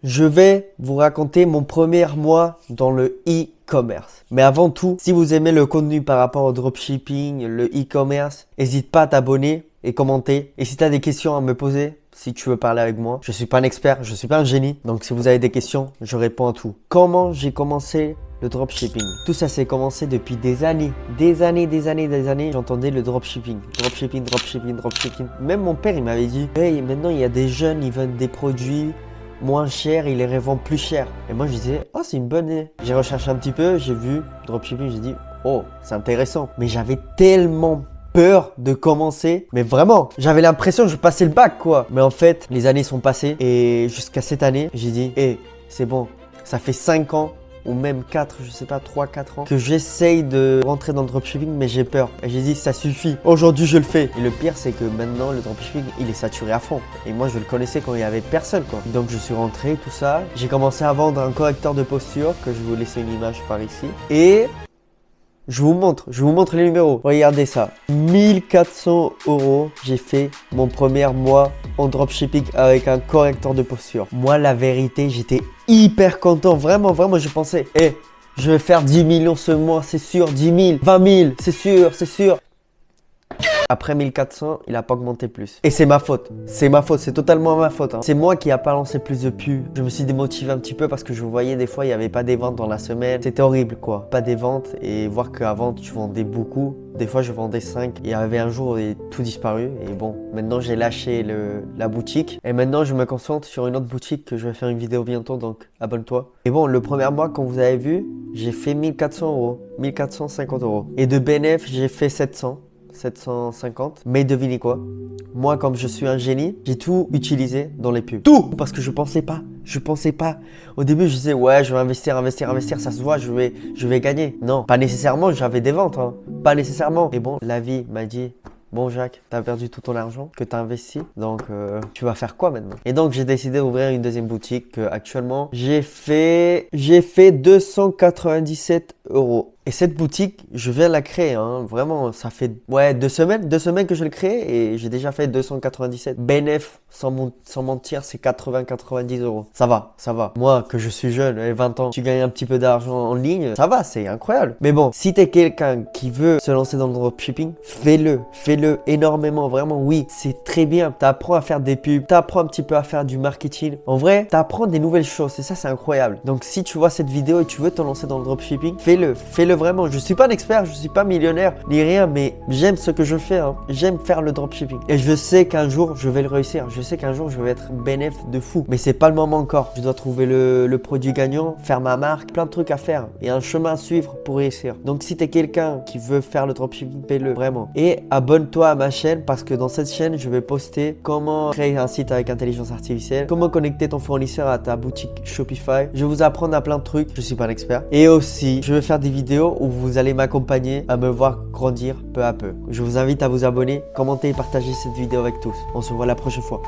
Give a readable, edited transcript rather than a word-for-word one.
Je vais vous raconter mon premier mois dans le e-commerce. Mais avant tout, si vous aimez le contenu par rapport au dropshipping, le e-commerce, n'hésite pas à t'abonner et commenter. Et si tu as des questions à me poser, si tu veux parler avec moi, je suis pas un expert, je suis pas un génie. Donc si vous avez des questions, je réponds à tout. Comment j'ai commencé le dropshipping? Tout ça s'est commencé depuis des années. J'entendais le dropshipping. Dropshipping. Même mon père, il m'avait dit, hey, maintenant il y a des jeunes, ils vendent des produits moins cher, il les revend plus cher. Et moi je disais, oh c'est une bonne idée. J'ai recherché un petit peu, j'ai vu dropshipping, j'ai dit, oh c'est intéressant. Mais j'avais tellement peur de commencer. Mais vraiment, j'avais l'impression que je passais le bac quoi. Mais en fait, les années sont passées et jusqu'à cette année, j'ai dit, c'est bon, ça fait 5 ans ou même 4, je sais pas, 3-4 ans que j'essaye de rentrer dans le dropshipping mais j'ai peur. Et j'ai dit ça suffit, aujourd'hui je le fais. Et le pire c'est que maintenant le dropshipping il est saturé à fond. Et moi je le connaissais quand il y avait personne quoi. Donc je suis rentré, tout ça. J'ai commencé à vendre un correcteur de posture que je vais vous laisser une image par ici. Et je vous montre les numéros. Regardez ça. 1400 €. J'ai fait mon premier mois en dropshipping avec un correcteur de posture. Moi, la vérité, j'étais hyper content. Vraiment, je pensais, je vais faire 10 millions ce mois, c'est sûr. 10 000, 20 000, c'est sûr. Après 1400, il n'a pas augmenté plus. Et c'est ma faute. C'est totalement ma faute. C'est moi qui n'ai pas lancé plus de pubs. Je me suis démotivé un petit peu parce que je voyais des fois, il n'y avait pas des ventes dans la semaine. C'était horrible quoi. Pas des ventes et voir qu'avant, tu vendais beaucoup. Des fois, je vendais 5. Il y avait un jour où tout disparu. Et bon, maintenant, j'ai lâché la boutique. Et maintenant, je me concentre sur une autre boutique que je vais faire une vidéo bientôt. Donc, abonne-toi. Et bon, le premier mois, comme vous avez vu, j'ai fait 1400 €. 1450 €. Et de bénéf, j'ai fait 750. Mais devinez quoi? Moi, comme je suis un génie, j'ai tout utilisé dans les pubs. Tout! Parce que je pensais pas. Au début, je disais, ouais, je vais investir. Ça se voit, je vais gagner. Non, pas nécessairement, j'avais des ventes. Pas nécessairement. Et bon, la vie m'a dit, bon, Jacques, t'as perdu tout ton argent que t'as investi. Donc, tu vas faire quoi maintenant? Et donc, j'ai décidé d'ouvrir une deuxième boutique. Actuellement, j'ai fait 297 €. Et cette boutique, je viens de la créer, vraiment, ça fait 2 semaines que je l'ai créée et j'ai déjà fait 297. Bénéf, sans mentir, c'est 80-90 €. Ça va. Moi, que je suis jeune, 20 ans, tu gagnes un petit peu d'argent en ligne, ça va, c'est incroyable. Mais bon, si t'es quelqu'un qui veut se lancer dans le dropshipping, fais-le énormément, vraiment, oui, c'est très bien. T'apprends à faire des pubs, t'apprends un petit peu à faire du marketing. En vrai, t'apprends des nouvelles choses et ça, c'est incroyable. Donc, si tu vois cette vidéo et tu veux te lancer dans le dropshipping, fais-le vraiment. Je suis pas un expert, je suis pas millionnaire ni rien, mais j'aime ce que je fais. J'aime faire le dropshipping. Et je sais qu'un jour, je vais le réussir. Je sais qu'un jour, je vais être bénéf de fou. Mais c'est pas le moment encore. Je dois trouver le produit gagnant, faire ma marque, plein de trucs à faire et un chemin à suivre pour réussir. Donc, si tu es quelqu'un qui veut faire le dropshipping, fais-le vraiment. Et abonne-toi à ma chaîne parce que dans cette chaîne, je vais poster comment créer un site avec intelligence artificielle, comment connecter ton fournisseur à ta boutique Shopify. Je vais vous apprendre à plein de trucs. Je suis pas un expert. Et aussi, je vais faire des vidéos où vous allez m'accompagner à me voir grandir peu à peu. Je vous invite à vous abonner, commenter et partager cette vidéo avec tous. On se voit la prochaine fois.